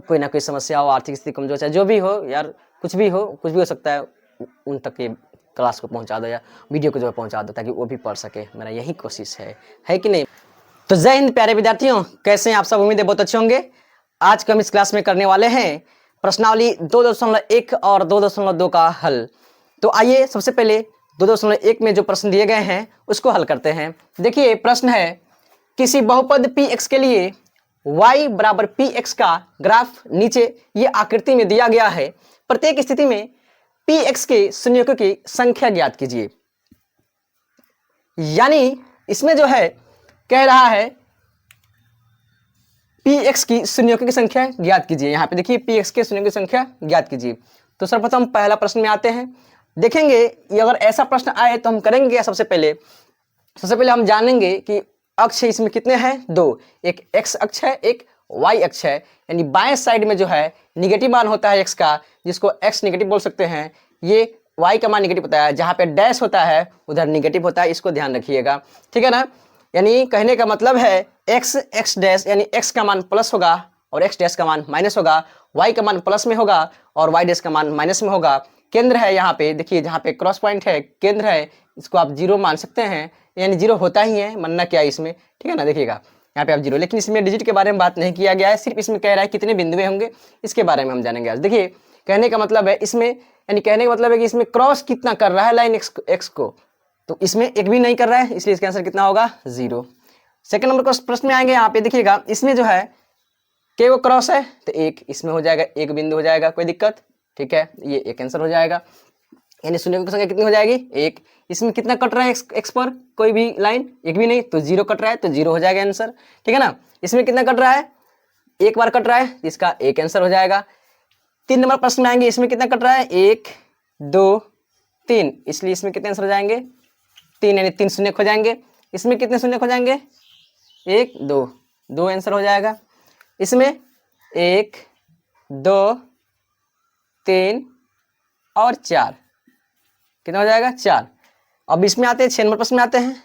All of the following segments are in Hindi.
कोई ना कोई समस्या हो, आर्थिक स्थिति कमजोर, चाहे जो भी हो यार, कुछ भी हो सकता है, उन तक ये क्लास को पहुंचा दो या वीडियो को जो पहुंचा दो, ताकि वो भी पढ़ सके। मेरा यही कोशिश है कि नहीं। तो जय हिंद प्यारे विद्यार्थियों, कैसे हैं आप सब? उम्मीद है बहुत अच्छे होंगे। आज हम इस क्लास में करने वाले हैं प्रश्नावली 2.1 और 2.2 का हल। तो आइए सबसे पहले 2.1 में जो प्रश्न दिए गए हैं उसको हल करते हैं। देखिए प्रश्न है, किसी बहुपद px के लिए y बराबर px का ग्राफ नीचे ये आकृति में दिया गया है। प्रत्येक स्थिति में px के संयोजकों की संख्या ज्ञात कीजिए। यानी इसमें जो है कह रहा है px की संयोजकों की संख्या ज्ञात कीजिए। यहाँ पे देखिए px के संयोजकों की संख्या ज्ञात कीजिए। तो सर्वप्रथम पहला प्रश्न में आते हैं। देखेंगे ये अगर ऐसा प्रश्न आए तो हम करेंगे सबसे पहले हम जानेंगे कि अक्ष इसमें कितने हैं? दो, एक x अक्ष है, एक y अक्ष है। यानी बाएं साइड में जो है निगेटिव मान होता है x का, जिसको x नेगेटिव बोल सकते हैं। ये y का मान नेगेटिव होता है, जहाँ पे डैश होता है उधर नेगेटिव होता है, इसको ध्यान रखिएगा, ठीक है ना। यानी कहने का मतलब है x डैश यानी x का मान प्लस होगा और x डैश का मान माइनस होगा, y का मान प्लस में होगा और y डैश का मान माइनस में होगा। केंद्र है यहाँ पे, देखिए जहाँ पे क्रॉस पॉइंट है केंद्र है, इसको आप जीरो मान सकते हैं। यानी जीरो होता ही है, मानना क्या है इसमें, ठीक है ना। देखिएगा यहाँ पे आप जीरो, लेकिन इसमें डिजिट के बारे में बात नहीं किया गया है, सिर्फ इसमें कह रहा है कितने बिंदुएं होंगे, इसके बारे में हम जानेंगे आज। देखिए कहने का मतलब है इसमें, यानी कहने का मतलब है कि इसमें क्रॉस कितना कर रहा है लाइन एक्स को, तो इसमें एक भी नहीं कर रहा है, इसलिए इसका आंसर कितना होगा? 0। सेकंड नंबर को प्रश्न में आएंगे। यहाँ पे देखिएगा इसमें जो है के वो क्रॉस है तो एक इसमें हो जाएगा, एक बिंदु हो जाएगा, कोई दिक्कत, ठीक है, ये एक आंसर हो जाएगा। यानी शून्य की संख्या कितनी हो जाएगी? एक। इसमें कितना कट रहा है एक्स पर? कोई भी लाइन, एक भी नहीं, तो 0 कट रहा है तो 0 हो जाएगा आंसर, ठीक है ना। इसमें कितना कट रहा है? एक बार कट रहा है, इसका एक आंसर हो जाएगा। 3 नंबर प्रश्न में आएंगे, इसमें कितना कट रहा है? 1 2 3, इसलिए इसमें कितने आंसर हो जाएंगे? 3, यानी 3 शून्य हो जाएंगे। इसमें कितने शून्य हो जाएंगे? 1 2, 2 आंसर हो जाएगा। इसमें 1 2 3 और 4, कितना हो जाएगा? 4। अब इसमें आते हैं 6 नंबर प्रश्न में आते हैं।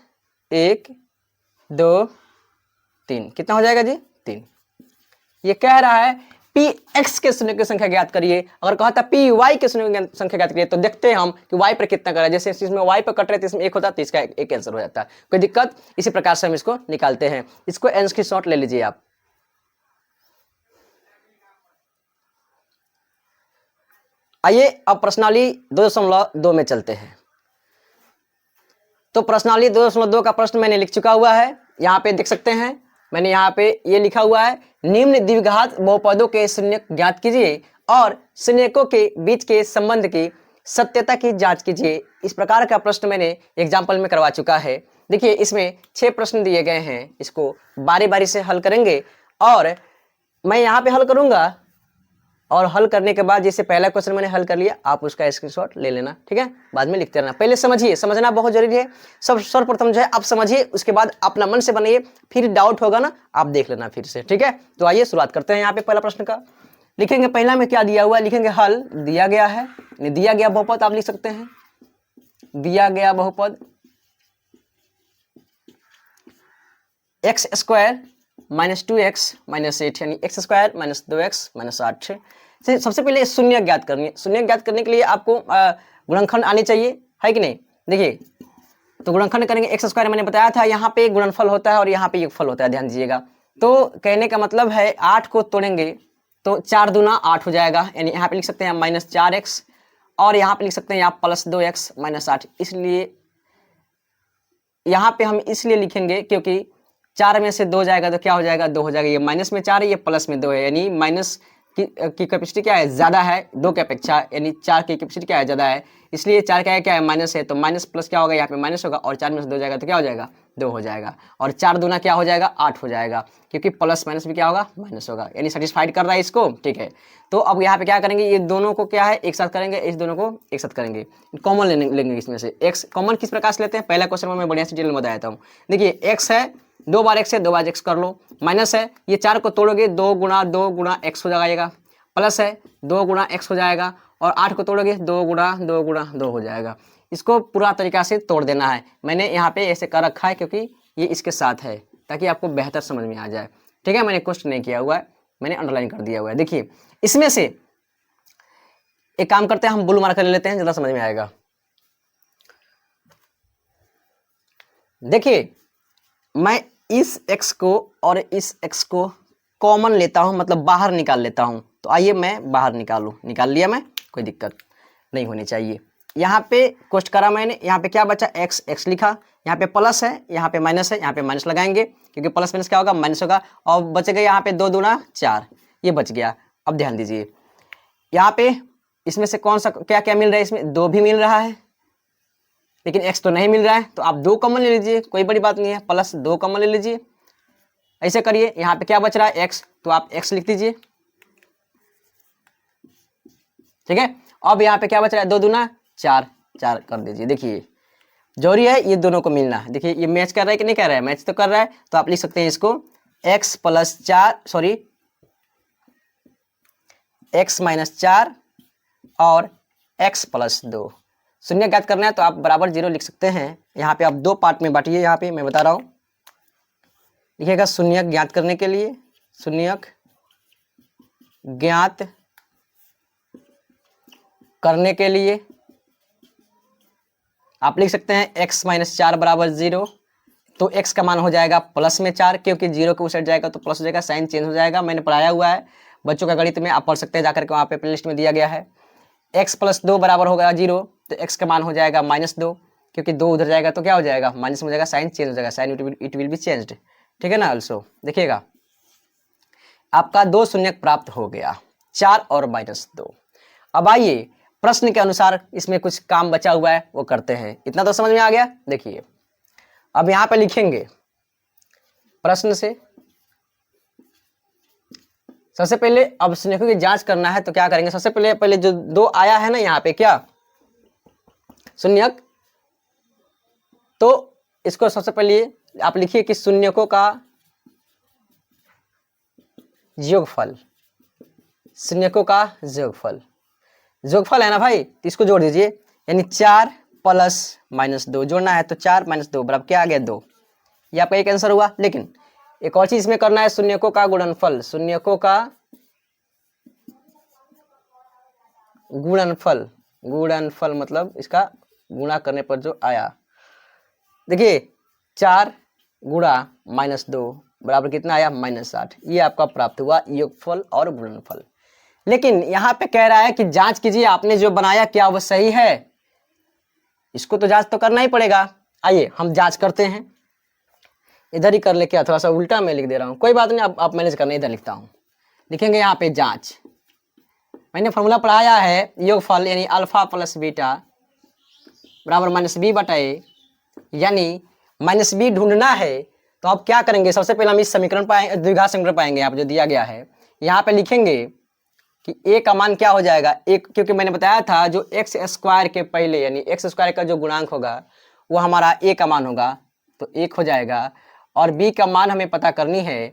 1 2 3, कितना हो जाएगा जी? 3। ये कह रहा है px के शून्य की संख्या ज्ञात करिए। अगर कहा था py के शून्य की संख्या ज्ञात करिए, तो देखते हैं हम कि y पर कितना कर रहा है। जैसे इसमें y पर कट रहे थे, इसमें 1 होता तो इसका एक आंसर हो जाता है, कोई दिक्कत। इसी प्रकार से हम इसको निकालते हैं। इसको स्क्रीनशॉट ले लीजिए आप। आइए अब प्रश्नावली 2.2 में चलते हैं। तो प्रश्नावली 2.2 का प्रश्न मैंने लिख चुका हुआ है, यहाँ पे देख सकते हैं। मैंने यहाँ पे ये लिखा हुआ है, निम्न द्विघात बहुपदों के शून्यक ज्ञात कीजिए और शून्यकों के बीच के संबंध की सत्यता की जांच कीजिए। इस प्रकार का प्रश्न मैंने एग्जाम्पल में करवा चुका है। देखिए इसमें 6 प्रश्न दिए गए हैं, इसको बारी बारी से हल करेंगे और मैं यहाँ पे हल करूंगा, और हल करने के बाद जैसे पहला क्वेश्चन मैंने हल कर लिया, आप उसका स्क्रीनशॉट ले लेना, ठीक है, बाद में लिखते रहना। पहले समझिए, समझना बहुत जरूरी है। सर्वप्रथम जो है आप समझिए, उसके बाद अपना मन से बनाइए, फिर डाउट होगा ना आप देख लेना फिर से, ठीक है। तो आइए शुरुआत करते हैं। यहाँ पे पहला प्रश्न का लिखेंगे, पहला में क्या दिया हुआ है, लिखेंगे हल। दिया गया है, दिया गया बहुपद आप लिख सकते हैं, दिया गया बहुपद x square minus 2x minus 8, यानी x square minus 2x minus 8। सबसे पहले शून्य ज्ञात करनी, शून्य ज्ञात करने के लिए आपको गुणनखंड आनी चाहिए, है कि नहीं। देखिए तो गुणनखंड करेंगे, x स्क्वायर मैंने बताया था, यहाँ पे गुणनफल होता है और यहाँ पे योगफल होता है, ध्यान दीजिएगा। तो कहने का मतलब है 8 को तोड़ेंगे तो 4 दूना 8 हो जाएगा, यानी यहाँ पे लिख सकते हैं माइनस 4x और यहाँ पे लिख सकते हैं आप प्लस 2x माइनस 8। इसलिए यहाँ पे हम इसलिए लिखेंगे क्योंकि 4 में से 2 जाएगा तो क्या हो जाएगा? 2 हो जाएगा। ये माइनस में 4 है, ये प्लस में 2 है, यानी माइनस की कैपेसिटी क्या है? ज़्यादा है 2 की अपेक्षा, यानी 4 की कैपेसिटी क्या है? ज़्यादा है, इसलिए 4 क्या है? माइनस है, तो माइनस प्लस क्या होगा? यहाँ पे माइनस होगा और 4 में से 2 जाएगा तो क्या हो जाएगा? 2 हो जाएगा। और 4 दूना क्या हो जाएगा? 8 हो जाएगा, क्योंकि प्लस माइनस भी क्या होगा? माइनस होगा, यानी सेटिस्फाइड कर रहा है इसको, ठीक है। तो अब यहाँ पे क्या करेंगे, ये दोनों को क्या है? एक साथ करेंगे, इस दोनों को एक साथ करेंगे, कॉमन लेंगे इसमें से। एक्स कॉमन किस प्रकार से लेते हैं, पहला क्वेश्चन में मैं बढ़िया से डिटेल में बताया हूँ। देखिए एक्स है, 2 बार x है, 2 बार x कर लो, माइनस है, ये 4 को तोड़ोगे 2 गुणा x हो जाएगा, प्लस है 2 गुणा x हो जाएगा, और 8 को तोड़ोगे 2 गुणा 2 हो जाएगा। इसको पूरा तरीका से तोड़ देना है। मैंने यहाँ पे ऐसे कर रखा है क्योंकि ये इसके साथ है, ताकि आपको बेहतर समझ में आ जाए, ठीक है। मैंने क्वेश्चन नहीं किया हुआ है, मैंने अंडरलाइन कर दिया हुआ है। देखिए इसमें से एक काम करते हैं, हम ब्लू मार्कर ले लेते हैं, ज़्यादा समझ में आएगा। देखिए मैं इस x को और इस x को कॉमन लेता हूं, मतलब बाहर निकाल लेता हूं। तो आइए मैं बाहर निकाल लिया मैं, कोई दिक्कत नहीं होनी चाहिए। यहाँ पे कोष्ट करा मैंने, यहाँ पे क्या बचा, x लिखा, यहाँ पे प्लस है, यहाँ पे माइनस है, यहाँ पे माइनस लगाएंगे क्योंकि प्लस माइनस क्या होगा, माइनस होगा। और बचेगा यहाँ पे 2 दूना 4, ये बच गया। अब ध्यान दीजिए यहाँ पे इसमें से कौन सा क्या क्या मिल रहा है, इसमें 2 भी मिल रहा है लेकिन x तो नहीं मिल रहा है, तो आप 2 कॉमन ले लीजिए, कोई बड़ी बात नहीं है, प्लस 2 कॉमन ले लीजिए। ऐसे करिए, यहाँ पे क्या बच रहा है x, तो आप x लिख दीजिए, ठीक है। अब यहाँ पे क्या बच रहा है, 2 दूना 4, 4 कर दीजिए। देखिए जरूरी है ये दोनों को मिलना। देखिए ये मैच कर रहा है कि नहीं कर रहा है, मैच तो कर रहा है, तो आप लिख सकते हैं इसको x plus 4 sorry x minus 4 और x प्लस 2। शून्य ज्ञात करना है तो आप बराबर 0 लिख सकते हैं। यहाँ पे आप 2 पार्ट में बांटिए, यहाँ पे मैं बता रहा हूँ, लिखिएगा शून्य ज्ञात करने के लिए, शून्य ज्ञात करने के लिए आप लिख सकते हैं x माइनस 4 बराबर 0। तो x का मान हो जाएगा प्लस में 4, क्योंकि 0 के उस साइड जाएगा तो प्लस हो जाएगा, साइन चेंज हो जाएगा। मैंने पढ़ाया हुआ है बच्चों का गणित में, आप पढ़ सकते हैं जाकर के, वहाँ पे प्लेलिस्ट में दिया गया है। x प्लस 2 बराबर होगा 0, तो x का मान हो जाएगा -2, क्योंकि 2 उधर जाएगा तो क्या हो जाएगा, माइनस में हो जाएगा, साइन चेंज हो जाएगा, sign it will be changed, ठीक है ना। ऑल्सो देखिएगा आपका 2 शून्य प्राप्त हो गया, 4 और -2। अब आइए प्रश्न के अनुसार इसमें कुछ काम बचा हुआ है वो करते हैं। इतना तो समझ में आ गया। देखिए अब यहाँ पे लिखेंगे प्रश्न से, सबसे पहले अब शून्यों की जांच करना है तो क्या करेंगे, सबसे पहले जो 2 आया है ना यहाँ पे क्या शून्यक, तो इसको सबसे पहले आप लिखिए कि शून्यकों का योगफल, शून्यकों का योगफल है ना भाई, तो इसको जोड़ दीजिए, यानी 4 प्लस -2 जोड़ना है, तो 4 -2 बराबर क्या आ गया 2। ये आपका एक आंसर हुआ। लेकिन एक और चीज में करना है, शून्यकों का गुणनफल, शून्यकों का गुणनफल मतलब इसका गुणा करने पर जो आया। देखिए 4 गुणा -2 बराबर कितना आया, -8। ये आपका प्राप्त हुआ योगफल और गुणनफल। लेकिन यहाँ पे कह रहा है कि जांच कीजिए आपने जो बनाया क्या वो सही है, इसको तो जांच तो करना ही पड़ेगा। आइए हम जांच करते हैं, इधर ही कर ले, क्या थोड़ा सा उल्टा मैं लिख दे रहा हूँ, कोई बात नहीं, आप मैनेज करना, इधर लिखता हूँ। लिखेंगे यहाँ पे जांच, मैंने फॉर्मूला पढ़ाया है योगफल यानी अल्फा प्लस बीटा बराबर -b/a, यानी -b ढूंढना है। तो आप क्या करेंगे, सबसे पहले हम इस समीकरण पाएंगे, द्विघात समीकरण पाएंगे यहाँ पे जो दिया गया है, यहाँ पे लिखेंगे कि a का मान क्या हो जाएगा, एक, क्योंकि मैंने बताया था जो x² के पहले यानी x² का जो गुणांक होगा वो हमारा a का मान होगा, तो 1 हो जाएगा। और b का मान हमें पता करनी है,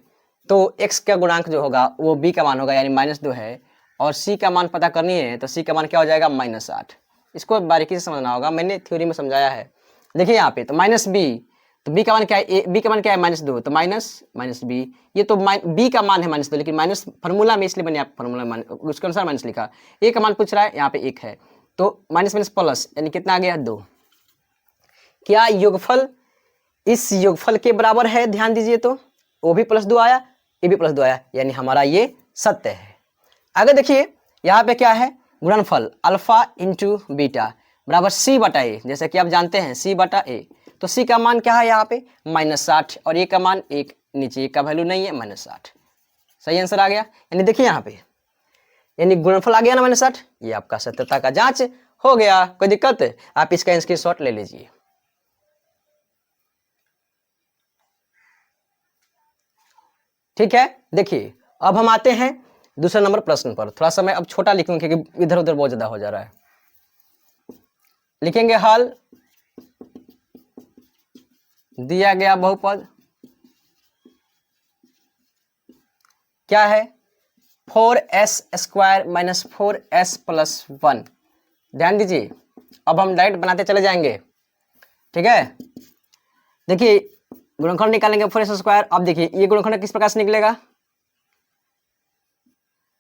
तो x का गुणांक जो होगा वो b का मान होगा यानी -2 है, और c का मान पता करनी है, तो c का मान क्या हो जाएगा, -8। इसको बारीकी से समझना होगा, मैंने थ्योरी में समझाया है। देखिए यहाँ पे तो -b, तो b का मान क्या है, b का मान क्या है -2, तो -b, ये तो b का मान है -2, लेकिन माइनस फार्मूला में इसलिए मैंने आप फार्मूला उसके अनुसार माइनस लिखा। a का मान पूछ रहा है, यहाँ पे 1 है, तो माइनस प्लस यानी कितना आ गया 2। क्या योगफल इस योगफल के बराबर है, ध्यान दीजिए, तो वो भी +2 आया, ये भी +2 आया, यानी हमारा ये सत्य है। आगे देखिए यहाँ पे क्या है, गुणनफल अल्फा इंटू बीटा बराबर c/a, जैसे कि आप जानते हैं c/a, तो c का मान क्या है यहाँ पे -8, और a का मान 1, नीचे का वैल्यू नहीं है -8। सही आंसर आ गया। यानी देखिए यहाँ पे यानी गुणनफल आ गया ना -8, ये आपका सत्यता का जांच हो गया। कोई दिक्कत है, आप इसका स्क्रीनशॉट ले लीजिए। ठीक है, देखिए अब हम आते हैं दूसरा नंबर प्रश्न पर। थोड़ा सा मैं अब छोटा लिखूंगा क्योंकि इधर उधर बहुत ज्यादा हो जा रहा है। लिखेंगे हल दिया गया बहुपद क्या है, 4s² - 4s + 1। ध्यान दीजिए, अब हम डायरेक्ट बनाते चले जाएंगे, ठीक है। देखिए गुणनखंड निकालेंगे 4s²। अब देखिए ये गुणनखंड किस प्रकार से निकलेगा,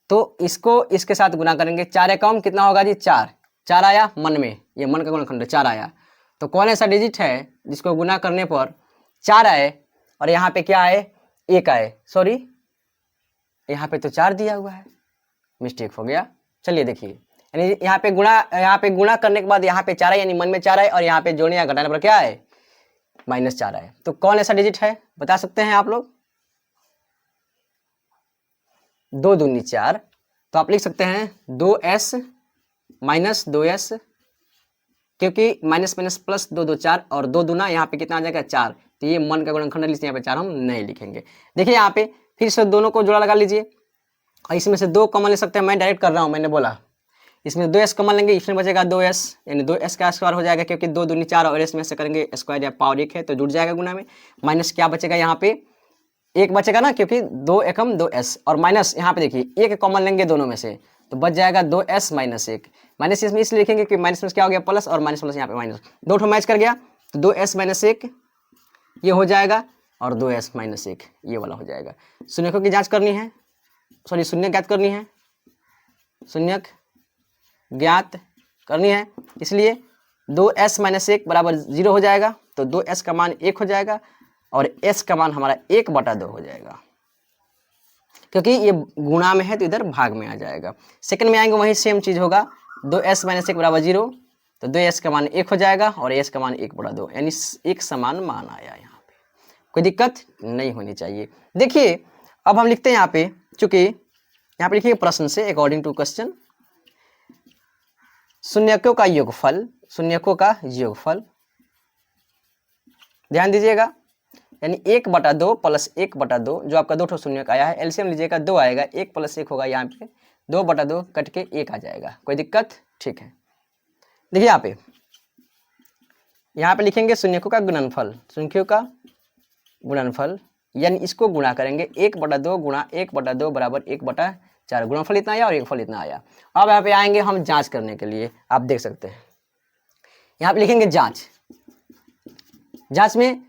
तो इसको इसके साथ गुना करेंगे, 4 एकम कितना होगा जी 4, 4 आया मन में, ये मन का गुणनखंड 4 आया। तो कौन ऐसा डिजिट है जिसको गुना करने पर 4 आए और यहाँ पे क्या आए 1 आए, सॉरी यहाँ पे तो 4 दिया हुआ है, मिस्टेक हो गया। चलिए देखिए, यानी यहाँ पे गुणा करने के बाद यहाँ पे 4 आए, यानी मन में 4 आए और यहाँ पे जोड़ने या घटाने पर क्या आए -4 आए। तो कौन ऐसा डिजिट है बता सकते हैं आप लोग? 2 दूनी 4, तो आप लिख सकते हैं 2s - 2s, क्योंकि माइनस माइनस प्लस 2 2 4 और 2 दूना यहाँ पे कितना आ जाएगा 4, तो ये मन का गुणनखंड इसलिए यहाँ पे 4 हम नहीं लिखेंगे। देखिए यहाँ पे फिर से दोनों को जोड़ा लगा लीजिए और इसमें से 2 कॉमन ले सकते हैं, मैं डायरेक्ट कर रहा हूँ, मैंने बोला इसमें 2s कॉमन लेंगे, इसमें बचेगा 2s, यानी 2s का स्क्वायर हो जाएगा, क्योंकि 2 दूनी 4 और s में से करेंगे स्क्वायर या पावर 1 है तो जुड़ जाएगा गुना में। माइनस क्या बचेगा यहाँ पे 1 बचेगा ना, क्योंकि 2 एकम 2s, और माइनस यहाँ पे देखिए 1 कॉमन लेंगे दोनों में से तो बच जाएगा 2s - 1। माइनस इसमें इसलिए लिखेंगे कि माइनस में क्या हो गया प्लस और माइनस प्लस यहाँ पे माइनस, 2 ठो मैच कर गया तो 2s - 1 ये हो जाएगा और 2s - 1 ये वाला हो जाएगा। शून्यकों की जांच करनी है, सॉरी शून्य ज्ञात करनी है, शून्यक ज्ञात करनी है, इसलिए 2s - 1 बराबर 0 हो जाएगा, तो 2s का मान 1 हो जाएगा और s का मान हमारा 1/2 हो जाएगा, क्योंकि ये गुणा में है तो इधर भाग में आ जाएगा। सेकंड में आएंगे वही सेम चीज होगा, 2s - 1 बराबर 0, तो 2s का मान 1 हो जाएगा और s का मान 1/2, यानी एक समान मान आया। यहाँ पे कोई दिक्कत नहीं होनी चाहिए। देखिए अब हम लिखते हैं यहाँ पे, चूंकि यहाँ पे लिखिए प्रश्न से अकॉर्डिंग टू क्वेश्चन, शून्यकों का योगफल, शून्यकों का योगफल ध्यान दीजिएगा, यानी 1/2 प्लस 1/2 जो आपका 2 ठो शून्यक आया है, एलसीएम लीजिएगा 2 आएगा, 1 + 1 होगा, यहाँ पे 2/2 कट के 1 आ जाएगा। कोई दिक्कत? ठीक है। देखिए यहाँ पे लिखेंगे शून्यकों का गुणनफल, शून्यकों का गुणनफल, यानी इसको गुणा करेंगे 1/2 गुणा 1/2 बराबर 1/4, गुणनफल इतना आया और योगफल इतना आया। अब यहाँ पे आएंगे हम जांच करने के लिए, आप देख सकते हैं यहाँ पे लिखेंगे जांच। जांच में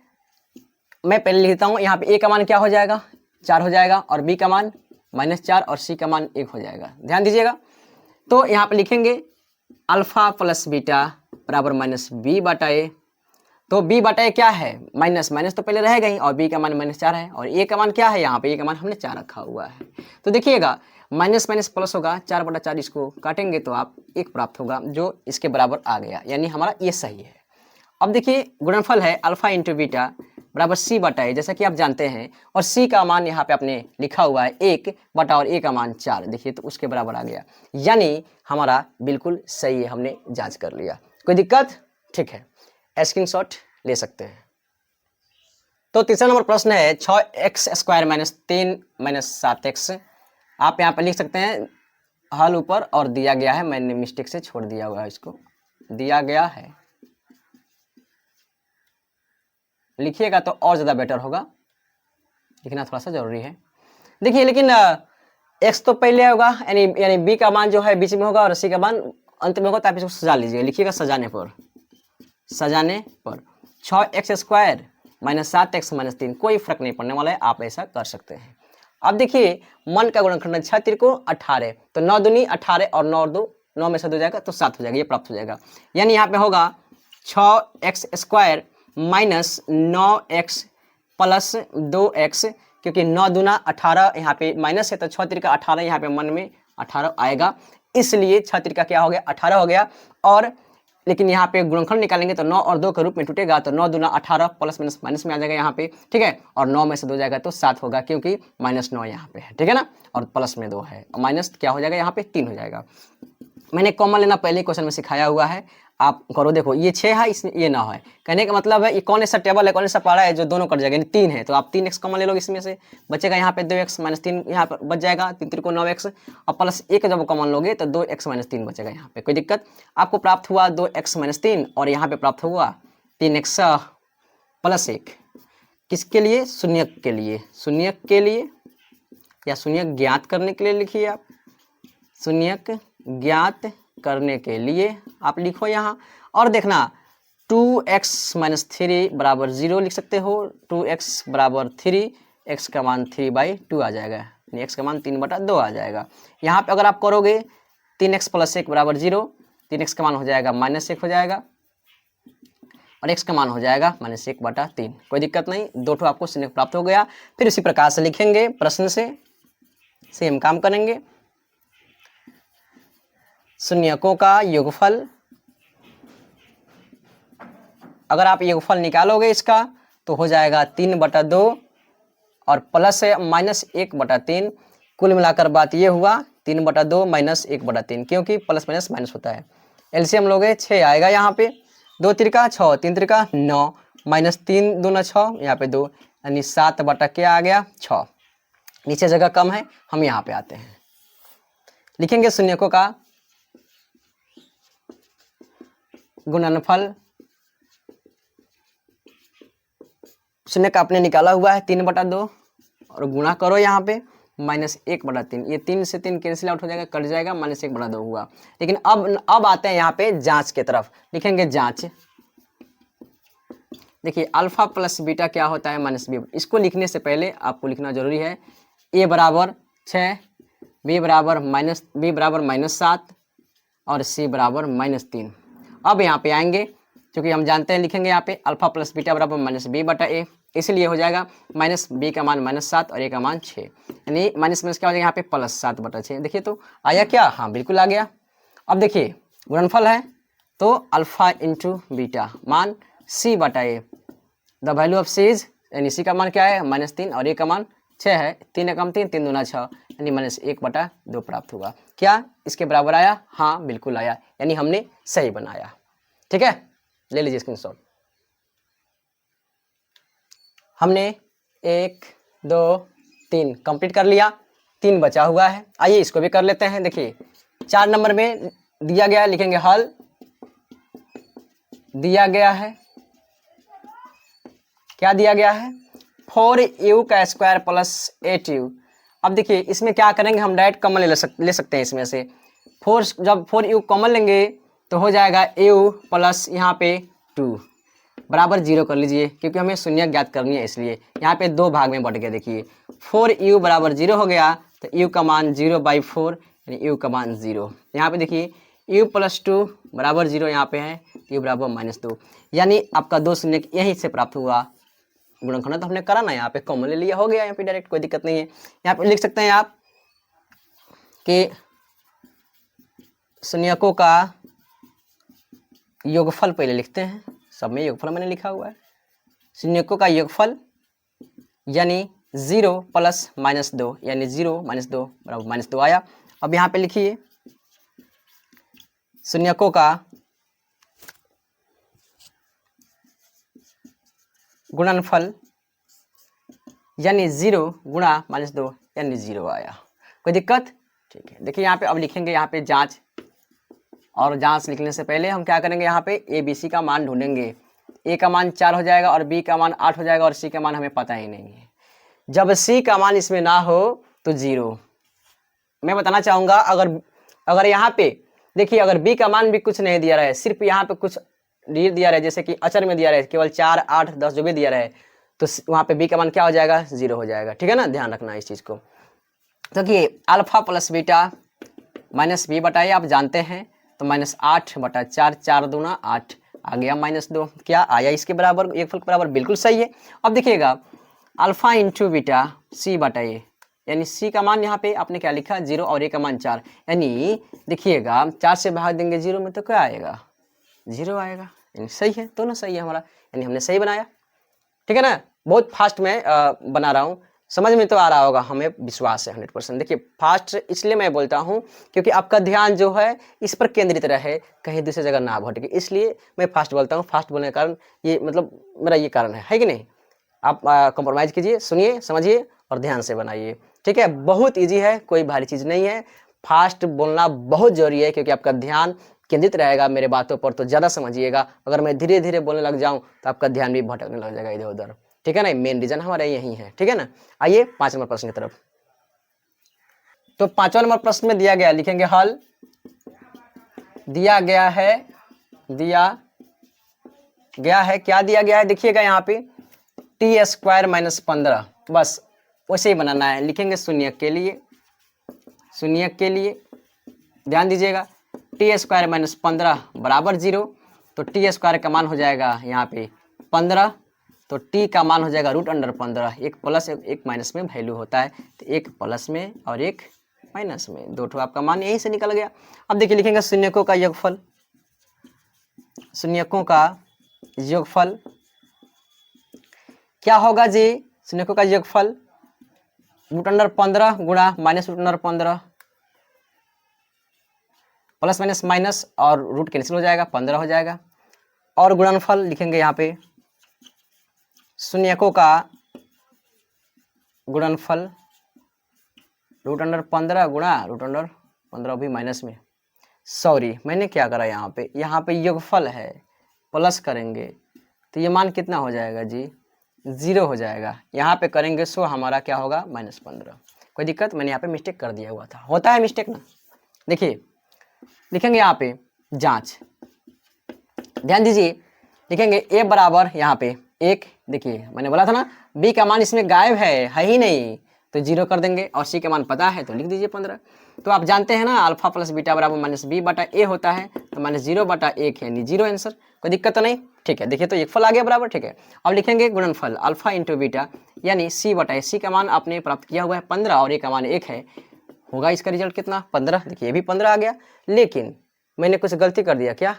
मैं पहले लिखता हूँ, यहाँ पे a का मान क्या हो जाएगा 4 हो जाएगा और b का मान -4 और c का मान 1 हो जाएगा। ध्यान दीजिएगा, तो यहाँ पे लिखेंगे अल्फा प्लस बीटा बराबर -b/a, तो b/a क्या है माइनस, माइनस तो पहले रहेगा ही, और b का मान -4 है और a का मान क्या है, यहाँ पे a का मान हमने 4 रखा हुआ है। तो देखिएगा माइनस माइनस प्लस होगा, 4/4 इसको काटेंगे तो आप 1 प्राप्त होगा, जो इसके बराबर आ गया, यानी हमारा ये सही है। अब देखिए गुणनफल है अल्फा इंटू बीटा बराबर c/a, जैसा कि आप जानते हैं, और c का मान यहाँ पे आपने लिखा हुआ है 1 बटा और a का मान 4, देखिए तो उसके बराबर आ गया, यानी हमारा बिल्कुल सही है, हमने जांच कर लिया। कोई दिक्कत? ठीक है, स्क्रीनशॉट ले सकते हैं। तो तीसरा नंबर प्रश्न है 6x² - 3 - 7x, आप यहाँ पे लिख सकते हैं हल ऊपर और दिया गया है, मैंने मिस्टेक से छोड़ दिया हुआ है, इसको दिया गया है, लिखिएगा तो और ज़्यादा बेटर होगा, लिखना थोड़ा सा जरूरी है। देखिए लेकिन x तो पहले होगा, यानी b का मान जो है बीच में होगा और c का मान अंत में होगा, तो आप इसको सजा लीजिए, लिखिएगा सजाने पर 6x² - 7x - 3, कोई फर्क नहीं पड़ने वाला है, आप ऐसा कर सकते हैं। अब देखिए मन का गुणनखंड 6 त्रिकोण 18, तो 9 दूनी 18 और 9 और 2 9 में से 2 जाएगा तो 7 हो जाएगा, ये प्राप्त हो जाएगा, यानी यहाँ पे होगा 6x² - 9x प्लस 2x, क्योंकि 9 दूना 18 यहाँ पे माइनस है तो 6 त्रिका 18, यहाँ पे मन में 18 आएगा, इसलिए 6 त्रिका क्या हो गया 18 हो गया, और लेकिन यहाँ पे गुणनखंड निकालेंगे तो 9 और 2 के रूप में टूटेगा, तो 9 दूना 18 प्लस माइनस माइनस में आ जाएगा यहाँ पे, ठीक है, और 9 में से 2 जाएगा तो 7 होगा, क्योंकि -9 यहाँ पे है, ठीक है ना, और प्लस में 2 है, और माइनस क्या हो जाएगा यहाँ पे 3 हो जाएगा। मैंने कॉमन लेना पहले क्वेश्चन में सिखाया हुआ है, आप करो, देखो ये 6 है, इसमें ये 9 है, कहने का मतलब है ये कौन ऐसा टेबल है, कौन ऐसा पारा है जो दोनों कट जाएगा, यानी 3 है, तो आप 3x कॉमन ले लो, इसमें से बचेगा यहाँ पे 2x - 3 यहाँ पर बच जाएगा, 3 त्रिकोण 9x, और प्लस 1 जब कॉमन लोगे तो 2x - 3 बचेगा यहाँ पे। कोई दिक्कत? आपको प्राप्त हुआ 2x - 3 और यहाँ पे प्राप्त हुआ 3x + 1, किसके लिए? शून्यक के लिए, शून्यक के लिए या शून्यक ज्ञात करने के लिए लिखिए आप, शून्यक ज्ञात करने के लिए आप लिखो यहाँ, और देखना 2x - 3 बराबर 0 लिख सकते हो, 2x बराबर 3, x का मान 3/2 आ जाएगा, यानी x का मान 3/2 आ जाएगा। यहाँ पे अगर आप करोगे 3x + 1 = 0, 3x का मान हो जाएगा -1 हो जाएगा और x का मान हो जाएगा -1/3। कोई दिक्कत नहीं, 2 ठो आपको शून्य प्राप्त हो गया। फिर उसी प्रकार से लिखेंगे, प्रश्न से सेम काम करेंगे। शून्यकों का योगफल, अगर आप योगफल निकालोगे इसका तो हो जाएगा 3/2 और प्लस है -1/3। कुल मिलाकर बात ये हुआ 3/2 -1/3, क्योंकि प्लस माइनस माइनस होता है। एलसीएम लोगे 6 आएगा यहाँ पे, 2 त्रिका 6, 3 त्रिका 9, -3 दूना 6, यहाँ पे 2, यानी 7 बटा क्या आ गया 6। नीचे जगह कम है, हम यहाँ पे आते हैं, लिखेंगे शून्यकों का गुणनफल। शून्य का आपने निकाला हुआ है 3/2 और गुणा करो यहाँ पे -1/3। ये 3 से 3 कैंसिल आउट हो जाएगा, कट जाएगा, -1/2 हुआ। लेकिन अब आते हैं यहाँ पे जांच के तरफ, लिखेंगे जांच। देखिए अल्फा प्लस बीटा क्या होता है -b। इसको लिखने से पहले आपको लिखना जरूरी है a = 6, b = -7 और c = -3। अब यहाँ पे आएंगे, क्योंकि हम जानते हैं लिखेंगे यहाँ पे अल्फा प्लस बीटा बराबर -b/a, इसलिए हो जाएगा -b का मान -7 और a का मान 6, यानी माइनस माइनस क्या हो जाएगा यहाँ पे +7/6। देखिए तो आया क्या, हाँ बिल्कुल आ गया। अब देखिए गुणनफल है तो अल्फा इंटू बीटा मान c/a, the value of c is, यानी c का मान क्या है -3 और a का मान 6 है, 3 कम 3, 3 दूना 6, यानी -1/2 प्राप्त होगा। क्या इसके बराबर आया, हाँ बिल्कुल आया, यानी हमने सही बनाया। ठीक है, ले लीजिए स्क्रीनशॉट। हमने 1 2 3 कंप्लीट कर लिया, 3 बचा हुआ है। आइए इसको भी कर लेते हैं। देखिए 4 नंबर में दिया गया है, लिखेंगे हल। दिया गया है, क्या दिया गया है 4u² + 8u। अब देखिए इसमें क्या करेंगे, हम डायरेक्ट कॉमन ले सकते हैं इसमें से। जब 4u कॉमन लेंगे तो हो जाएगा u प्लस यहाँ पे 2 बराबर 0 कर लीजिए, क्योंकि हमें शून्य ज्ञात करनी है, इसलिए यहाँ पे 2 भाग में बढ़ गया। देखिए 4u = 0 हो गया तो u का मान 0/4, यानी u का मान 0। यहाँ पे देखिए u + 2 = 0 यहाँ पे है, u = -2, यानी आपका 2 शून्य यहीं से प्राप्त हुआ। गुणनखंड तो हमने करा ना, यहाँ पे कॉमन ले लिया, हो गया यहाँ पे डायरेक्ट, कोई दिक्कत नहीं है। यहाँ पे लिख सकते हैं आप कि शून्यकों का योगफल पहले लिखते हैं, सब में योगफल मैंने लिखा हुआ है। शून्यकों का योगफल यानी 0 + -2, यानी 0 - 2 = -2 आया। अब यहाँ पे लिखिए शून्यकों का गुणनफल यानी 0 गुणा -2, यानी 0 आया। कोई दिक्कत, ठीक है। देखिए यहाँ पे अब लिखेंगे यहाँ पे जांच, और जांच लिखने से पहले हम क्या करेंगे, यहाँ पे ए बी सी का मान ढूंढेंगे। ए का मान 4 हो जाएगा और बी का मान 8 हो जाएगा और सी का मान हमें पता ही नहीं है। जब सी का मान इसमें ना हो तो 0। मैं बताना चाहूँगा, अगर यहाँ पे देखिए अगर बी का मान भी कुछ नहीं दिया रहा है, सिर्फ यहाँ पे कुछ दिया रहा है, जैसे कि अचर में दिया रहा है केवल 4 8 10 जो भी दिया रहा है, तो वहाँ पे बी का मान क्या हो जाएगा 0 हो जाएगा। ठीक है ना, ध्यान रखना इस चीज़ को। तो कि अल्फा प्लस बीटा -b/a आप जानते हैं, तो -8/4, 4 दूना 8 आ गया -2, क्या आया इसके बराबर, एक फल के बराबर, बिल्कुल सही है। अब देखिएगा अल्फा इंटू बीटा c/a, यानी c का मान यहाँ पे आपने क्या लिखा 0 और a का मान 4, यानी देखिएगा 4 से भाग देंगे 0 में तो क्या आएगा 0 आएगा, यानी सही है, दोनों सही है हमारा, यानी हमने सही बनाया। ठीक है ना, बहुत फास्ट में बना रहा हूँ, समझ में तो आ रहा होगा, हमें विश्वास है 100%। देखिए फास्ट इसलिए मैं बोलता हूँ क्योंकि आपका ध्यान जो है इस पर केंद्रित रहे, कहीं दूसरी जगह ना भटके, इसलिए मैं फास्ट बोलता हूँ। फास्ट बोलने के कारण ये मतलब मेरा ये कारण है कि नहीं। आप कॉम्प्रोमाइज़ कीजिए, सुनिए, समझिए और ध्यान से बनाइए। ठीक है, बहुत ईजी है, कोई भारी चीज़ नहीं है। फास्ट बोलना बहुत जरूरी है क्योंकि आपका ध्यान केंद्रित रहेगा मेरे बातों पर, तो ज़्यादा समझिएगा। अगर मैं धीरे धीरे बोलने लग जाऊँ तो आपका ध्यान भी भटकने लग जाएगा इधर उधर। ठीक है ना, मेन रीजन हमारा यही है। ठीक है ना, आइए 5 नंबर प्रश्न की तरफ। तो 5वां नंबर प्रश्न में दिया गया, लिखेंगे हल। दिया गया है क्या दिया गया है, देखिएगा यहाँ पे t² - 15, बस वैसे ही बनाना है। लिखेंगे शून्य के लिए, शून्य के लिए ध्यान दीजिएगा टी स्क्वायर माइनस 15 बराबर 0, तो टी स्क्वायर का मान हो जाएगा यहाँ पे 15, तो टी का मान हो जाएगा √15। एक प्लस एक माइनस में वैल्यू होता है, तो एक प्लस में और एक माइनस में, दो ठो आपका मान यहीं से निकल गया। अब देखिए लिखेंगे शून्यकों का योगफल, शून्यकों का योगफल क्या होगा जी? शून्यकों का योगफल √15 गुणा माइनस √15, प्लस माइनस माइनस और रूट कैंसिल हो जाएगा, 15 हो जाएगा। और गुणनफल लिखेंगे यहाँ पे शून्यकों का गुणनफल √15 गुणा √15 भी माइनस में, सॉरी मैंने क्या करा यहाँ पे योगफल है, प्लस करेंगे तो ये मान कितना हो जाएगा जी? 0 हो जाएगा। यहाँ पे करेंगे सो हमारा क्या होगा? -15। कोई दिक्कत? मैंने यहाँ पे मिस्टेक कर दिया हुआ था, होता है मिस्टेक ना। देखिए लिखेंगे यहाँ पे जांच, ध्यान दीजिए लिखेंगे a बराबर यहाँ पे 1, देखिए मैंने बोला था ना b का मान इसमें गायब है ही नहीं, तो 0 कर देंगे, और c का मान पता है तो लिख दीजिए 15। तो आप जानते हैं ना अल्फा प्लस बीटा बराबर -b/a होता है, तो -0/1 है, यानी 0 आंसर। कोई दिक्कत तो नहीं, ठीक है। देखिए तो एक फल आ गया बराबर, ठीक है। अब लिखेंगे गुणनफल अल्फा इंटू बीटा यानी c/a का मान आपने प्राप्त किया हुआ है 15 और a का मान 1 है, होगा इसका रिजल्ट कितना? 15। देखिए ये भी 15 आ गया, लेकिन मैंने कुछ गलती कर दिया क्या?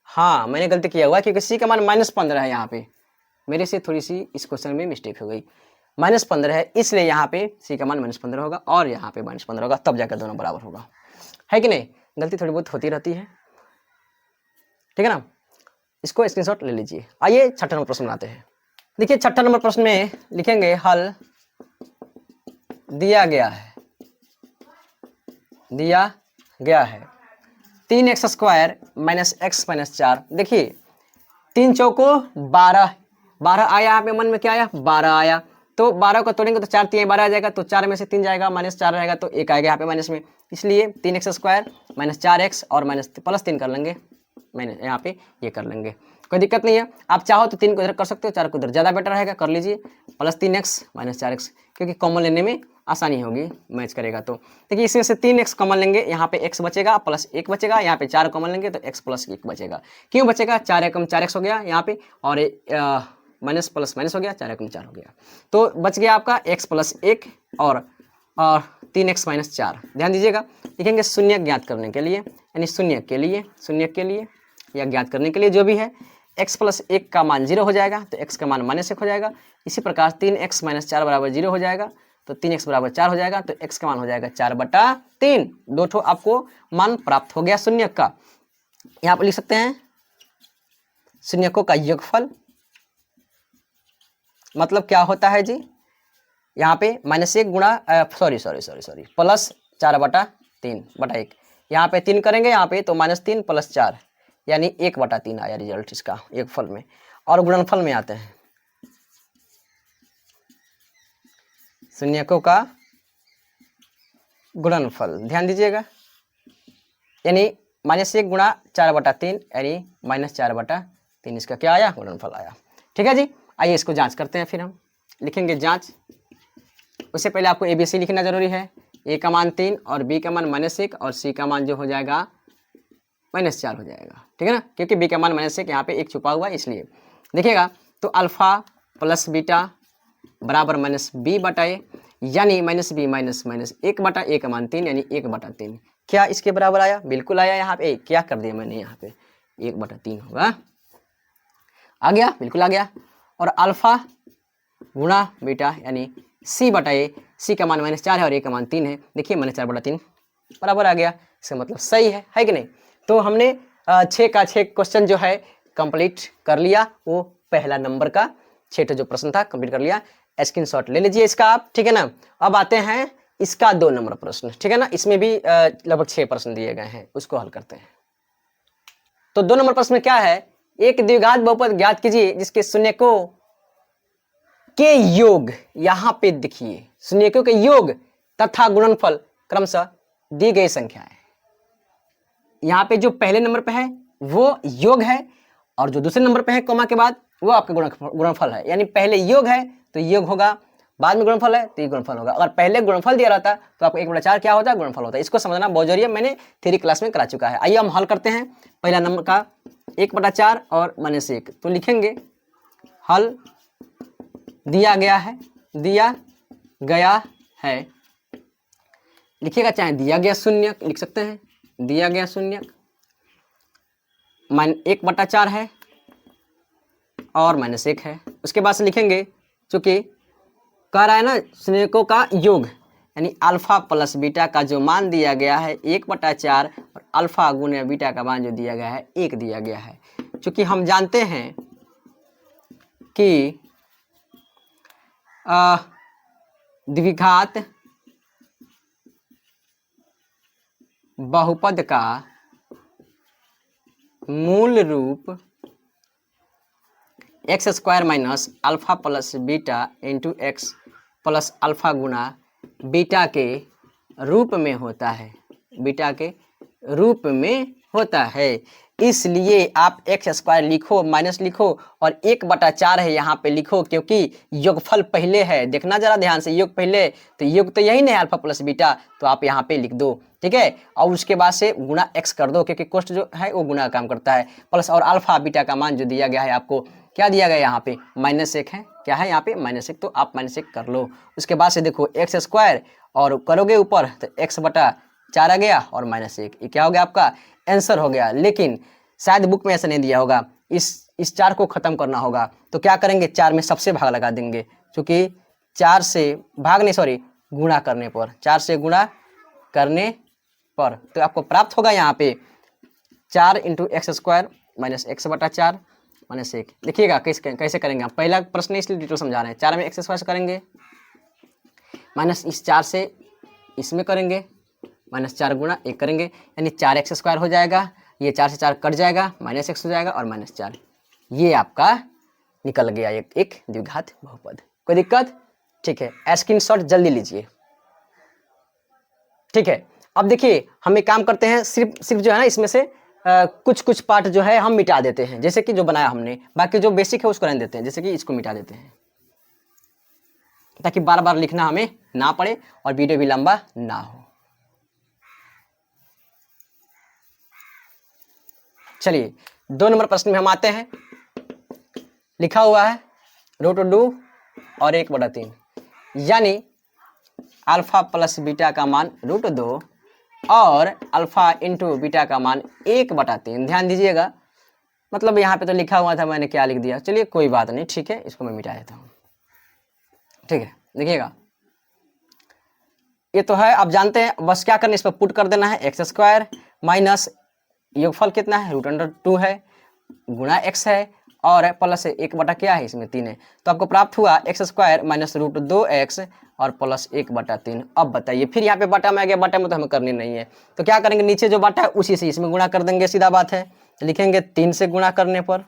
हाँ मैंने गलती किया हुआ क्योंकि सी का मान -15 है, यहाँ पे मेरे से थोड़ी सी इस क्वेश्चन में मिस्टेक हो गई। -15 है इसलिए यहाँ पे सी का मान -15 होगा और यहाँ पे -15 होगा, तब जाकर दोनों बराबर होगा, है कि नहीं? गलती थोड़ी बहुत होती रहती है, ठीक है ना। इसको स्क्रीनशॉट ले लीजिए। आइए 6ठा नंबर प्रश्न बनाते हैं। देखिए 6ठा नंबर प्रश्न में लिखेंगे हल दिया गया है, दिया गया है 3x² - x - 4। देखिए 3 चौको 12, 12 आया, यहाँ पे मन में क्या आया? 12 आया, तो 12 को तोड़ेंगे तो 4 3 12 आ जाएगा, तो 4 में से 3 जाएगा, -4 रहेगा, तो 1 आएगा यहाँ पे माइनस में, इसलिए 3x² - 4x और +3 कर लेंगे, मैंने यहाँ पे ये कर लेंगे, कोई दिक्कत नहीं है। आप चाहो तो 3 को इधर कर सकते हो, 4 को इधर, ज़्यादा बेटर रहेगा, कर लीजिए +3x - 4x, क्योंकि कॉमन लेने में आसानी होगी, मैच करेगा। तो देखिए इसमें से 3x कॉमन लेंगे, यहाँ पे x बचेगा +1 बचेगा, यहाँ पे 4 कॉमन लेंगे तो x + 1 बचेगा। क्यों बचेगा? 4 एकम 4x हो गया यहाँ पे, और माइनस प्लस माइनस हो गया, 4 एकम 4 हो गया, तो बच गया आपका x + 1 और 3x - 4। ध्यान दीजिएगा लिखेंगे शून्य ज्ञात करने के लिए, यानी शून्य के लिए या ज्ञात करने के लिए जो भी है, x + 1 का मान 0 हो जाएगा, तो x का मान -1 हो जाएगा। इसी प्रकार 3x - 4 बराबर 0 हो जाएगा, तो 3x बराबर 4 हो जाएगा, तो x का मान हो जाएगा 4/3। दो ठो आपको मान प्राप्त हो गया शून्य का। यहाँ पर लिख सकते हैं शून्यकों का योगफल, मतलब क्या होता है जी? यहाँ पे -1 गुणा सॉरी प्लस 4/3/1, यहाँ पे 3 करेंगे, यहाँ पे तो -3 + 4 यानी 1/3 आया रिजल्ट इसका योगफल में। और गुणनफल में आते हैं, शून्यकों का गुणनफल, ध्यान दीजिएगा, यानी -1 गुणा 4/3 यानी -4/3, इसका क्या आया? गुणनफल आया। ठीक है जी, आइए इसको जांच करते हैं। फिर हम लिखेंगे जांच, उससे पहले आपको ABC लिखना जरूरी है। A का मान 3 और B का मान -1 और C का मान जो हो जाएगा -4 हो जाएगा, ठीक है ना, क्योंकि B का मान -1 यहाँ पे 1 छुपा हुआ है, इसलिए देखिएगा तो अल्फा प्लस बीटा बराबर -B/A, यानी -B - 1/A का मान 3 यानी 1/3। क्या इसके बराबर आया? बिल्कुल आया। यहाँ पे क्या कर दिया मैंने, यहाँ पे 1/3 होगा, आ गया, बिल्कुल आ गया। और अल्फा गुणा बीटा यानी C/A, C का मान -4 है और A का मान 3 है, देखिए -4/3 बराबर आ गया, इसका मतलब सही है कि नहीं। तो हमने 6 का 6 क्वेश्चन जो है कंप्लीट कर लिया, वो पहला नंबर का 6 जो प्रश्न था कंप्लीट कर लिया। स्क्रीनशॉट ले लीजिए इसका आप, ठीक है ना। अब आते हैं इसका 2 नंबर प्रश्न, ठीक है ना, इसमें भी लगभग 6 प्रश्न दिए गए हैं, उसको हल करते हैं। तो 2 नंबर प्रश्न में क्या है? एक द्विघात बहुपद ज्ञात कीजिए जिसके शून्यकों के योग, यहाँ पे देखिए शून्यकों के योग तथा गुणनफल क्रमशः दी गई संख्या है। यहाँ पे जो पहले नंबर पे है वो योग है, और जो दूसरे नंबर पे है कोमा के बाद वो आपका गुणनफल है। यानी पहले योग है तो योग होगा बाद में गुणनफल है तो ये गुणनफल होगा। अगर पहले गुणनफल दिया रहता तो आपको 1/4 क्या होता है, गुणनफल होता है। इसको समझना बहुत जरूरी है, मैंने थ्योरी क्लास में करा चुका है। आइए हम हल करते हैं पहला नंबर का 1/4 और -1। तो लिखेंगे हल दिया गया है, लिखिएगा, चाहे दिया गया शून्य लिख सकते हैं, दिया गया शून्य 1/4 है और -1 है। उसके बाद से लिखेंगे, चूंकि कह रहा है ना शून्यकों का योग, यानी अल्फा प्लस बीटा का जो मान दिया गया है 1/4 और अल्फा गुने बीटा का मान जो दिया गया है 1 दिया गया है। चूंकि हम जानते हैं कि द्विघात बहुपद का मूल रूप x² minus alpha plus beta into x plus alpha गुना बीटा के रूप में होता है, बीटा के रूप में होता है। इसलिए आप x² लिखो, माइनस लिखो और 1/4 है यहाँ पे लिखो, क्योंकि योगफल पहले है। देखना जरा ध्यान से, योग पहले, तो योग तो यही नहीं है अल्फा प्लस बीटा, तो आप यहाँ पे लिख दो, ठीक है। और उसके बाद से गुना x कर दो, क्योंकि कोष्ट जो है वो गुना का काम करता है। प्लस और अल्फा बीटा का मान जो दिया गया है आपको, क्या दिया गया यहाँ पे -1 है, क्या है यहाँ पे -1, तो आप -1 कर लो। उसके बाद से देखो x² और करोगे ऊपर तो x/4 आ गया और -1, ये क्या हो गया आपका आंसर हो गया। लेकिन शायद बुक में ऐसा नहीं दिया होगा, इस 4 को खत्म करना होगा, तो क्या करेंगे 4 में सबसे भाग लगा देंगे, क्योंकि 4 से भाग नहीं, सॉरी गुणा करने पर, 4 से गुणा करने पर तो आपको प्राप्त होगा यहाँ पे 4 × x² माइनस x/4 -1। देखिएगा कैसे करेंगे हम, पहला प्रश्न इसलिए डिटेल समझा रहे हैं। 4 में x² से करेंगे, माइनस इस 4 से इसमें करेंगे, -4 गुणा 1 करेंगे, यानी 4x² हो जाएगा, ये 4 से 4 कट जाएगा, -x हो जाएगा और -4, ये आपका निकल गया एक द्विघात बहुपद। कोई दिक्कत? ठीक है, स्क्रीनशॉट जल्दी लीजिए, ठीक है। अब देखिए हम एक काम करते हैं, सिर्फ जो है ना इसमें से कुछ पार्ट जो है हम मिटा देते हैं, जैसे कि जो बनाया हमने, बाकी जो बेसिक है उसको रहने देते हैं, जैसे कि इसको मिटा देते हैं, ताकि बार बार लिखना हमें ना पड़े और वीडियो भी लंबा ना हो। चलिए 2 नंबर प्रश्न में हम आते हैं। लिखा हुआ है √2 और 1/3, यानी अल्फा प्लस बीटा का मान √2 और अल्फा इंटू बीटा का मान 1/3। ध्यान दीजिएगा, मतलब यहाँ पे तो लिखा हुआ था, मैंने क्या लिख दिया, चलिए कोई बात नहीं, ठीक है, इसको मैं मिटा देता हूँ, ठीक है। देखिएगा ये तो है, आप जानते हैं, बस क्या करना है, इस पर पुट कर देना है, x² माइनस योगफल कितना है √2 है गुणा x है और प्लस 1 क्या है, इसमें 3 है, तो आपको प्राप्त हुआ x² माइनस √2x और प्लस 1/3। अब बताइए, फिर यहाँ पे बटा में आ गया, बटा में तो हमें करनी नहीं है, तो क्या करेंगे, नीचे जो बटा है उसी से इसमें गुणा कर देंगे, सीधा बात है। तो लिखेंगे 3 से गुणा करने पर,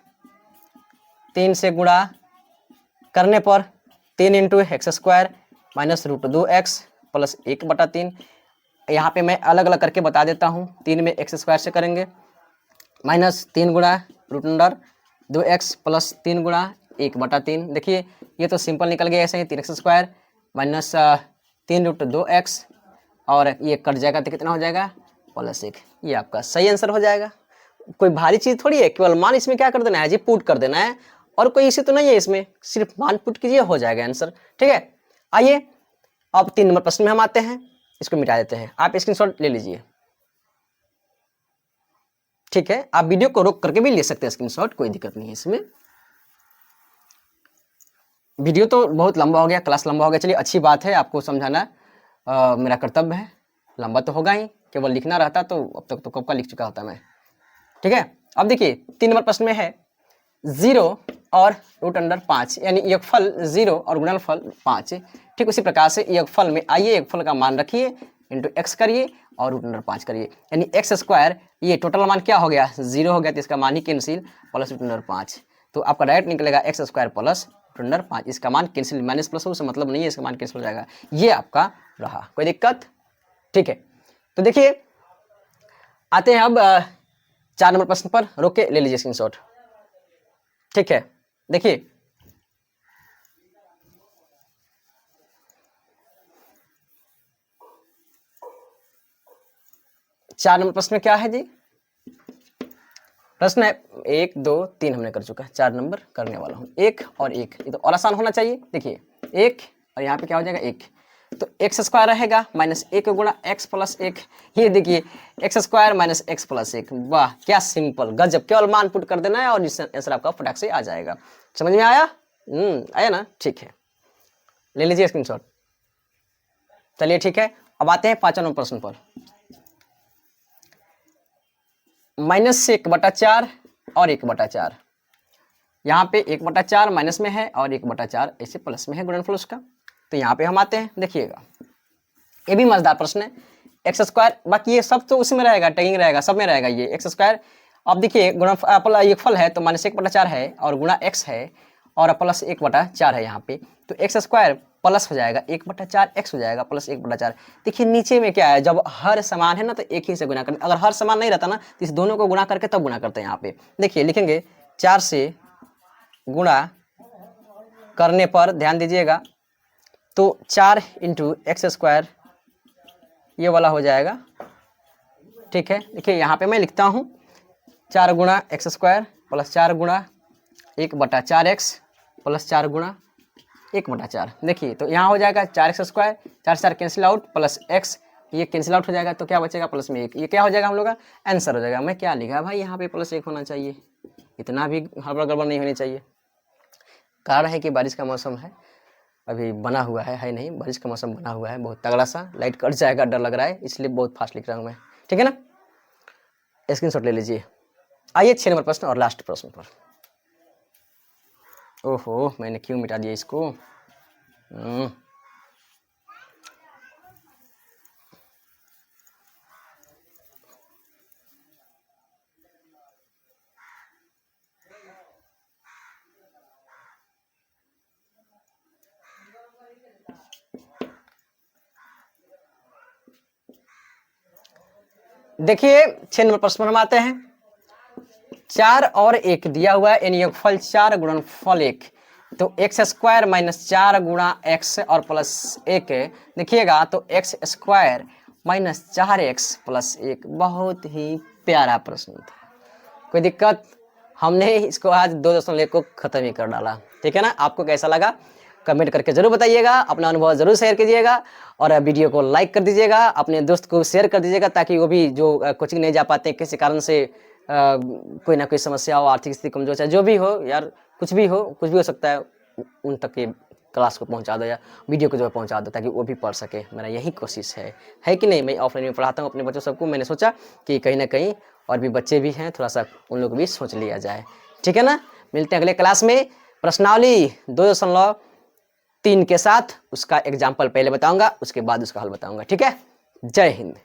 3 से गुणा करने पर 3 × x² माइनस √2x प्लस 1/3। यहाँ पे मैं अलग अलग करके बता देता हूँ, 3 में x² से करेंगे, माइनस 3 गुणा √2x प्लस 3 गुणा 1/3। देखिए ये तो सिंपल निकल गया, ऐसे ही 3x² माइनस 3√2x और ये कट जाएगा तो कितना हो जाएगा +1, ये आपका सही आंसर हो जाएगा। कोई भारी चीज़ थोड़ी है, केवल मान इसमें क्या कर देना है जी, पुट कर देना है, और कोई इसे तो नहीं है, इसमें सिर्फ मान पुट कीजिए हो जाएगा आंसर, ठीक है। आइए अब 3 नंबर प्रश्न में हम आते हैं, इसको मिटा देते हैं, आप स्क्रीनशॉट ले लीजिए, ठीक है। आप वीडियो को रोक करके भी ले सकते हैं स्क्रीनशॉट, कोई दिक्कत नहीं है इसमें। वीडियो तो बहुत लंबा हो गया, क्लास लंबा हो गया, चलिए अच्छी बात है, आपको समझाना मेरा कर्तव्य है, लंबा तो होगा ही, केवल लिखना रहता तो अब तक तो कब का लिख चुका होता मैं, ठीक है। अब देखिए 3 नंबर प्रश्न में है 0 और √5, यानी योगफल 0 और गुणनफल 5। ठीक उसी प्रकार से योगफल में आइए, योगफल का मान रखिए, इंटू x करिए और √5 करिए, यानी x², ये टोटल मान क्या हो गया 0 हो गया, तो इसका मान ही कैंसिल, प्लस √5, तो आपका डायरेक्ट निकलेगा x² प्लस √5, इसका मान कैंसिल, माइनस प्लस उससे मतलब नहीं है, इसका मान कैंसिल हो जाएगा, ये आपका रहा, कोई दिक्कत, ठीक है। तो देखिए आते हैं अब 4 नंबर प्रश्न पर, रोक के ले लीजिए स्क्रीनशॉट, ठीक है। देखिए 4 नंबर प्रश्न में क्या है जी? प्रश्न है 1 2 3 हमने कर चुका है, 4 नंबर करने वाला हूँ। 1 और 1, ये तो और आसान होना चाहिए। देखिए 1 और यहाँ पे क्या हो जाएगा 1, तो एक्स स्क्वायर रहेगा माइनस 1 गुणा एक्स प्लस 1। ये देखिए x square minus x plus 1। वाह क्या सिंपल, गजब। केवल मान पुट कर देना है और आंसर आपका फटाक से आ जाएगा। समझ में आया? आया ना? ठीक है, ले लीजिए स्क्रीनशॉट। चलिए ठीक है, अब आते हैं 5 नंबर प्रश्न पर। माइनस 1/4 और 1/4, यहाँ पे 1/4 माइनस में है और 1/4 ऐसे प्लस में है गुणनफल उसका। तो यहाँ पे हम आते हैं, देखिएगा ये भी मजेदार प्रश्न है। एक्स स्क्वायर, बाकी ये सब तो उसी में रहेगा, टैगिंग रहेगा, सब में रहेगा ये एक्स स्क्वायर। अब देखिए गुणनफल ये फल है तो माइनस 1/4 है और गुणा एक्स है और प्लस 1/4 है यहाँ पे, तो एक्स स्क्वायर प्लस हो जाएगा 1/4 एक्स हो जाएगा प्लस 1/4। देखिए नीचे में क्या है, जब हर समान है ना तो एक ही से गुना करते, अगर हर समान नहीं रहता ना तो इस दोनों को गुणा करके तब गुणा करते हैं। यहाँ पे देखिए लिखेंगे 4 से गुणा करने पर ध्यान दीजिएगा तो 4 इंटू एक्स स्क्वायर ये वाला हो जाएगा। ठीक है, देखिए यहाँ पे मैं लिखता हूँ 4 गुणा एक्स स्क्वायर प्लस 4 गुणा 1/4 एक्स प्लस 4 गुणा 1/4। देखिए तो यहाँ हो जाएगा 4x square, 4 4 cancel out plus x, ये कैंसिल आउट हो जाएगा तो क्या बचेगा प्लस में 1। ये क्या हो जाएगा हम लोग का आंसर हो जाएगा। मैं क्या लिखा भाई, यहाँ पे प्लस 1 होना चाहिए, इतना भी हड़बड़ गड़बड़ नहीं होनी चाहिए। कारण है कि बारिश का मौसम है, अभी बना हुआ है नहीं, बारिश का मौसम बना हुआ है बहुत तगड़ा सा, लाइट कट जाएगा डर लग रहा है, इसलिए बहुत फास्ट लिख रहा हूँ मैं। ठीक है ना, स्क्रीनशॉट ले लीजिए। आइए 6 नंबर प्रश्न और लास्ट प्रश्न पर। ओहो मैंने क्यों मिटा दिया इसको। देखिए 6 नंबर प्रश्न हम आते हैं। 4 और 1 दिया हुआ है, यानी योगफल 4 गुणनफल 1, तो एक्स स्क्वायर माइनस 4 गुणा एक्स और प्लस 1 देखिएगा तो x square minus 4x plus 1। बहुत ही प्यारा प्रश्न था, कोई दिक्कत, हमने इसको आज 2 दशमलव को खत्म ही कर डाला। ठीक है ना, आपको कैसा लगा कमेंट करके जरूर बताइएगा, अपना अनुभव जरूर शेयर कीजिएगा और वीडियो को लाइक कर दीजिएगा, अपने दोस्त को शेयर कर दीजिएगा ताकि वो भी जो कोचिंग नहीं जा पाते किसी कारण से, कोई ना कोई समस्या हो, आर्थिक स्थिति कमजोर, चाहे जो भी हो यार, कुछ भी हो सकता है, उन तक के क्लास को पहुंचा दो या वीडियो को जो पहुंचा दो ताकि वो भी पढ़ सके। मेरा यही कोशिश है कि नहीं। मैं ऑफलाइन में पढ़ाता हूँ अपने बच्चों सबको, मैंने सोचा कि कहीं ना कहीं और भी बच्चे भी हैं, थोड़ा सा उन लोग भी सोच लिया जाए। ठीक है ना, मिलते हैं अगले क्लास में। प्रश्नावली 2.3 के साथ उसका एग्जाम्पल पहले बताऊंगा, उसके बाद उसका हल बताऊंगा। ठीक है, जय हिंद।